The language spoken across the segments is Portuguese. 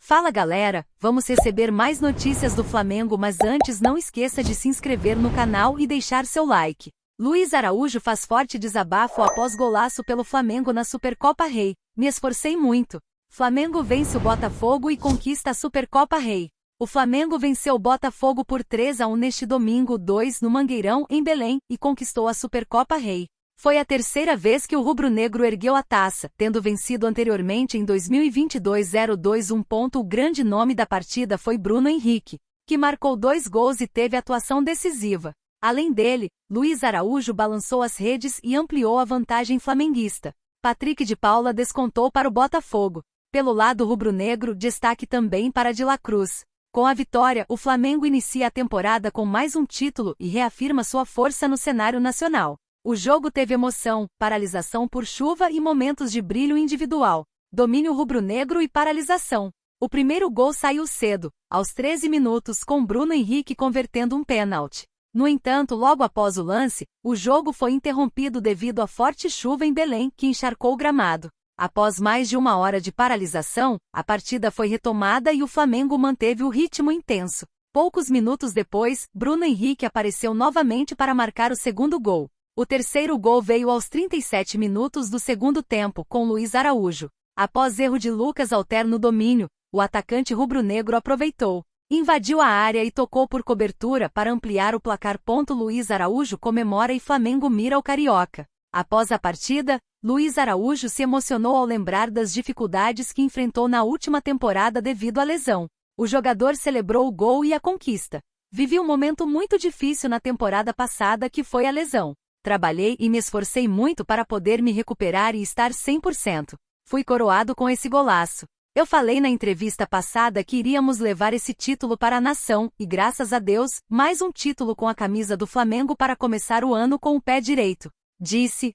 Fala galera, vamos receber mais notícias do Flamengo, mas antes não esqueça de se inscrever no canal e deixar seu like. Luiz Araújo faz forte desabafo após golaço pelo Flamengo na Supercopa Rei. Me esforcei muito. Flamengo vence o Botafogo e conquista a Supercopa Rei. O Flamengo venceu o Botafogo por 3-1 neste domingo 2 no Mangueirão, em Belém, e conquistou a Supercopa Rei. Foi a terceira vez que o rubro-negro ergueu a taça, tendo vencido anteriormente em 2022 0-2. O grande nome da partida foi Bruno Henrique, que marcou 2 gols e teve atuação decisiva. Além dele, Luiz Araújo balançou as redes e ampliou a vantagem flamenguista. Patrick de Paula descontou para o Botafogo. Pelo lado rubro-negro, destaque também para De La Cruz. Com a vitória, o Flamengo inicia a temporada com mais um título e reafirma sua força no cenário nacional. O jogo teve emoção, paralisação por chuva e momentos de brilho individual. Domínio rubro-negro e paralisação. O primeiro gol saiu cedo, aos 13 minutos, com Bruno Henrique convertendo um pênalti. No entanto, logo após o lance, o jogo foi interrompido devido à forte chuva em Belém, que encharcou o gramado. Após mais de uma hora de paralisação, a partida foi retomada e o Flamengo manteve o ritmo intenso. Poucos minutos depois, Bruno Henrique apareceu novamente para marcar o segundo gol. O terceiro gol veio aos 37 minutos do segundo tempo, com Luiz Araújo. Após erro de Lucas Alter no domínio, o atacante rubro-negro aproveitou, invadiu a área e tocou por cobertura para ampliar o placar. Luiz Araújo comemora e Flamengo mira o Carioca. Após a partida, Luiz Araújo se emocionou ao lembrar das dificuldades que enfrentou na última temporada devido à lesão. O jogador celebrou o gol e a conquista. Vivi um momento muito difícil na temporada passada, que foi a lesão. Trabalhei e me esforcei muito para poder me recuperar e estar 100%. Fui coroado com esse golaço. Eu falei na entrevista passada que iríamos levar esse título para a nação, e graças a Deus, mais um título com a camisa do Flamengo para começar o ano com o pé direito, disse.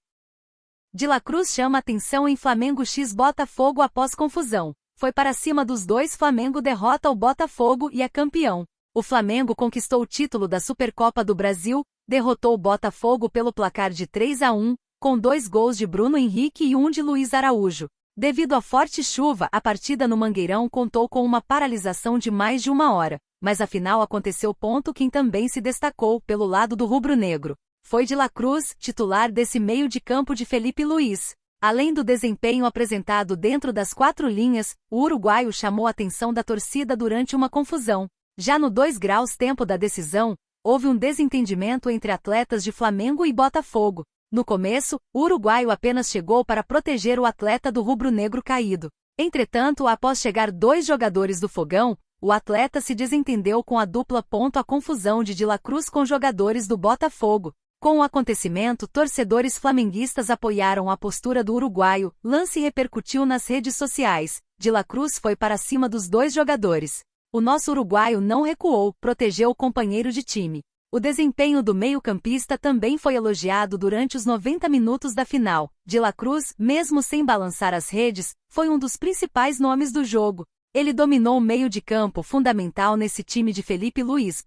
De La Cruz chama atenção em Flamengo x Botafogo após confusão. Foi para cima dos dois. Flamengo derrota o Botafogo e é campeão. O Flamengo conquistou o título da Supercopa do Brasil, derrotou o Botafogo pelo placar de 3-1, com 2 gols de Bruno Henrique e 1 de Luiz Araújo. Devido à forte chuva, a partida no Mangueirão contou com uma paralisação de mais de uma hora, mas afinal aconteceu. Quem também se destacou pelo lado do rubro-negro foi De La Cruz, titular desse meio de campo de Felipe Luiz. Além do desempenho apresentado dentro das 4 linhas, o uruguaio chamou a atenção da torcida durante uma confusão. Já no 2 graus tempo da decisão, houve um desentendimento entre atletas de Flamengo e Botafogo. No começo, o uruguaio apenas chegou para proteger o atleta do rubro-negro caído. Entretanto, após chegar 2 jogadores do Fogão, o atleta se desentendeu com a dupla. A confusão de La Cruz com jogadores do Botafogo. Com o acontecimento, torcedores flamenguistas apoiaram a postura do uruguaio. Lance repercutiu nas redes sociais. De La Cruz foi para cima dos 2 jogadores. O nosso uruguaio não recuou, protegeu o companheiro de time. O desempenho do meio-campista também foi elogiado durante os 90 minutos da final. De La Cruz, mesmo sem balançar as redes, foi um dos principais nomes do jogo. Ele dominou o meio de campo, fundamental nesse time de Felipe Luiz.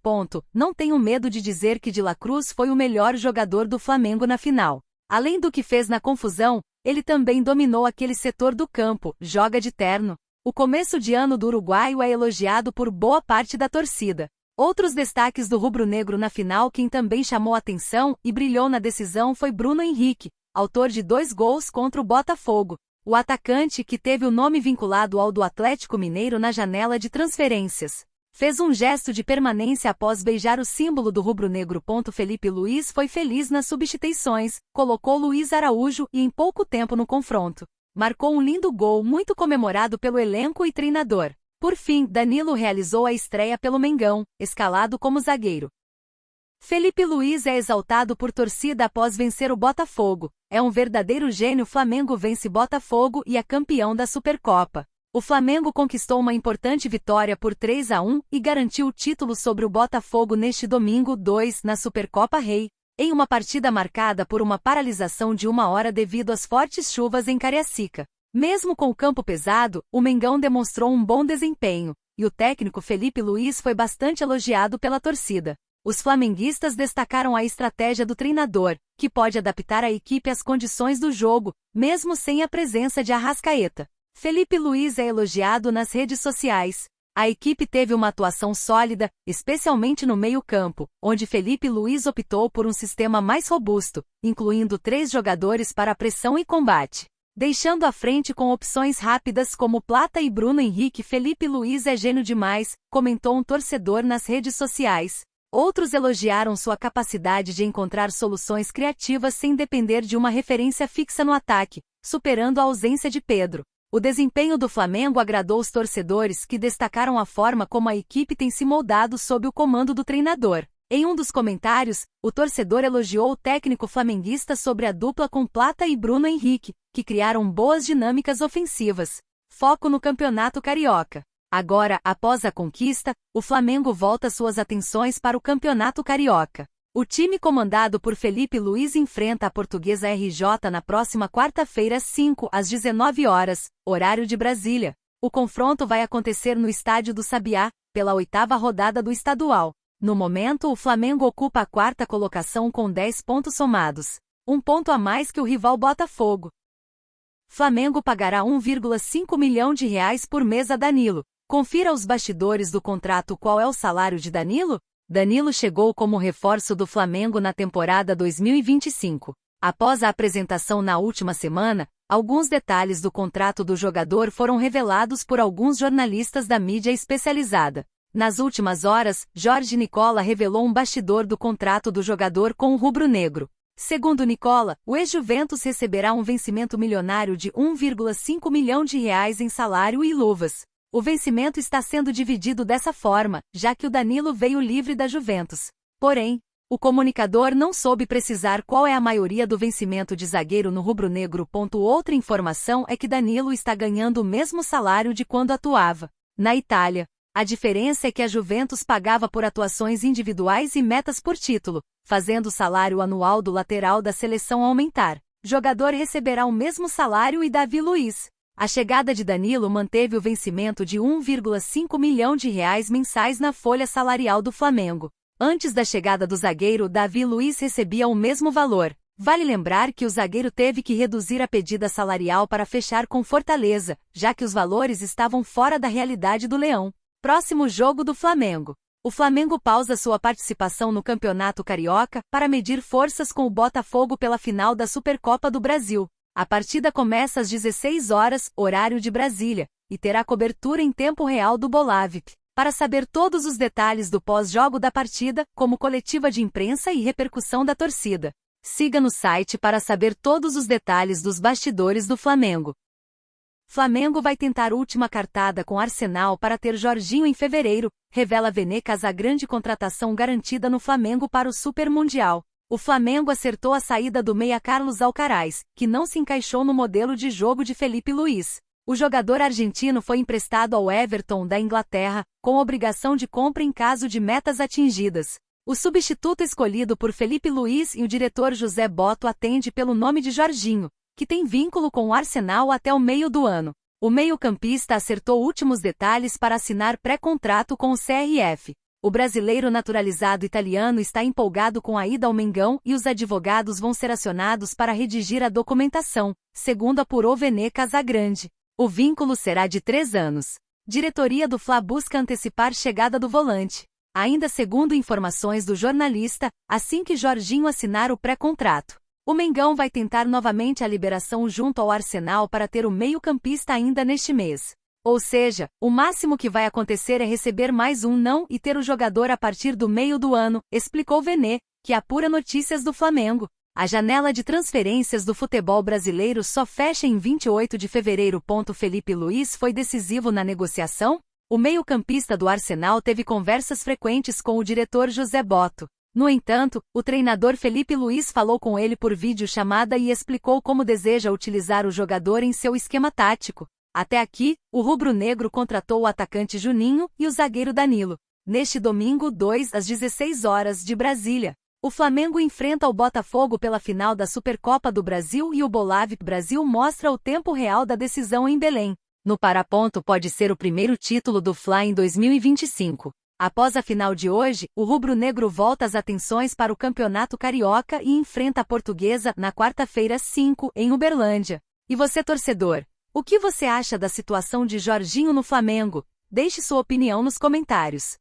Não tenho medo de dizer que De La Cruz foi o melhor jogador do Flamengo na final. Além do que fez na confusão, ele também dominou aquele setor do campo, joga de terno. O começo de ano do uruguaio é elogiado por boa parte da torcida. Outros destaques do rubro-negro na final. Quem também chamou atenção e brilhou na decisão foi Bruno Henrique, autor de 2 gols contra o Botafogo. O atacante, que teve o nome vinculado ao do Atlético Mineiro na janela de transferências, fez um gesto de permanência após beijar o símbolo do rubro-negro. Felipe Luiz foi feliz nas substituições, colocou Luiz Araújo e em pouco tempo no confronto marcou um lindo gol muito comemorado pelo elenco e treinador. Por fim, Danilo realizou a estreia pelo Mengão, escalado como zagueiro. Felipe Luiz é exaltado por torcida após vencer o Botafogo. É um verdadeiro gênio. Flamengo vence Botafogo e é campeão da Supercopa. O Flamengo conquistou uma importante vitória por 3-1 e garantiu o título sobre o Botafogo neste domingo 2 na Supercopa Rei, em uma partida marcada por uma paralisação de uma hora devido às fortes chuvas em Cariacica. Mesmo com o campo pesado, o Mengão demonstrou um bom desempenho, e o técnico Felipe Luiz foi bastante elogiado pela torcida. Os flamenguistas destacaram a estratégia do treinador, que pode adaptar a equipe às condições do jogo, mesmo sem a presença de Arrascaeta. Felipe Luiz é elogiado nas redes sociais. A equipe teve uma atuação sólida, especialmente no meio-campo, onde Felipe Luiz optou por um sistema mais robusto, incluindo 3 jogadores para pressão e combate. Deixando à frente com opções rápidas como Plata e Bruno Henrique. Felipe Luiz é gênio demais, comentou um torcedor nas redes sociais. Outros elogiaram sua capacidade de encontrar soluções criativas sem depender de uma referência fixa no ataque, superando a ausência de Pedro. O desempenho do Flamengo agradou os torcedores, que destacaram a forma como a equipe tem se moldado sob o comando do treinador. Em um dos comentários, o torcedor elogiou o técnico flamenguista sobre a dupla com Plata e Bruno Henrique, que criaram boas dinâmicas ofensivas. Foco no Campeonato Carioca. Agora, após a conquista, o Flamengo volta suas atenções para o Campeonato Carioca. O time comandado por Felipe Luiz enfrenta a Portuguesa RJ na próxima quarta-feira, 5 às 19 horas, horário de Brasília. O confronto vai acontecer no Estádio do Sabiá, pela 8ª rodada do estadual. No momento, o Flamengo ocupa a 4ª colocação com 10 pontos somados. 1 ponto a mais que o rival Botafogo. Flamengo pagará R$1,5 milhão por mês a Danilo. Confira os bastidores do contrato. Qual é o salário de Danilo? Danilo chegou como reforço do Flamengo na temporada 2025. Após a apresentação na última semana, alguns detalhes do contrato do jogador foram revelados por alguns jornalistas da mídia especializada. Nas últimas horas, Jorge Nicola revelou um bastidor do contrato do jogador com o rubro-negro. Segundo Nicola, o ex-Juventus receberá um vencimento milionário de R$1,5 milhão em salário e luvas. O vencimento está sendo dividido dessa forma, já que o Danilo veio livre da Juventus. Porém, o comunicador não soube precisar qual é a maioria do vencimento de zagueiro no rubro-negro. Outra informação é que Danilo está ganhando o mesmo salário de quando atuava na Itália. A diferença é que a Juventus pagava por atuações individuais e metas por título, fazendo o salário anual do lateral da seleção aumentar. O jogador receberá o mesmo salário e Davi Luiz. A chegada de Danilo manteve o vencimento de R$1,5 milhão mensais na folha salarial do Flamengo. Antes da chegada do zagueiro, Davi Luiz recebia o mesmo valor. Vale lembrar que o zagueiro teve que reduzir a pedida salarial para fechar com Fortaleza, já que os valores estavam fora da realidade do Leão. Próximo jogo do Flamengo. O Flamengo pausa sua participação no Campeonato Carioca para medir forças com o Botafogo pela final da Supercopa do Brasil. A partida começa às 16 horas, horário de Brasília, e terá cobertura em tempo real do Bolavip. Para saber todos os detalhes do pós-jogo da partida, como coletiva de imprensa e repercussão da torcida, siga no site para saber todos os detalhes dos bastidores do Flamengo. Flamengo vai tentar última cartada com Arsenal para ter Jorginho em fevereiro, revela Vene Casagrande. Contratação garantida no Flamengo para o Super Mundial. O Flamengo acertou a saída do meia Carlos Alcaraz, que não se encaixou no modelo de jogo de Felipe Luiz. O jogador argentino foi emprestado ao Everton da Inglaterra, com obrigação de compra em caso de metas atingidas. O substituto escolhido por Felipe Luiz e o diretor José Botto atende pelo nome de Jorginho, que tem vínculo com o Arsenal até o meio do ano. O meio-campista acertou últimos detalhes para assinar pré-contrato com o CRF. O brasileiro naturalizado italiano está empolgado com a ida ao Mengão e os advogados vão ser acionados para redigir a documentação, segundo apurou Vene Casagrande. O vínculo será de 3 anos. Diretoria do Fla busca antecipar chegada do volante. Ainda segundo informações do jornalista, assim que Jorginho assinar o pré-contrato, o Mengão vai tentar novamente a liberação junto ao Arsenal para ter o meio-campista ainda neste mês. Ou seja, o máximo que vai acontecer é receber mais um não e ter o jogador a partir do meio do ano, explicou Vene, que apura notícias do Flamengo. A janela de transferências do futebol brasileiro só fecha em 28 de fevereiro. Felipe Luiz foi decisivo na negociação? O meio-campista do Arsenal teve conversas frequentes com o diretor José Botto. No entanto, o treinador Felipe Luiz falou com ele por videochamada e explicou como deseja utilizar o jogador em seu esquema tático. Até aqui, o rubro-negro contratou o atacante Juninho e o zagueiro Danilo. Neste domingo, 2 às 16 horas de Brasília, o Flamengo enfrenta o Botafogo pela final da Supercopa do Brasil e o Bolavip Brasil mostra o tempo real da decisão em Belém. No Paraponto pode ser o primeiro título do Fla em 2025. Após a final de hoje, o rubro-negro volta as atenções para o Campeonato Carioca e enfrenta a Portuguesa na quarta-feira, 5, em Uberlândia. E você, torcedor? O que você acha da situação de Jorginho no Flamengo? Deixe sua opinião nos comentários.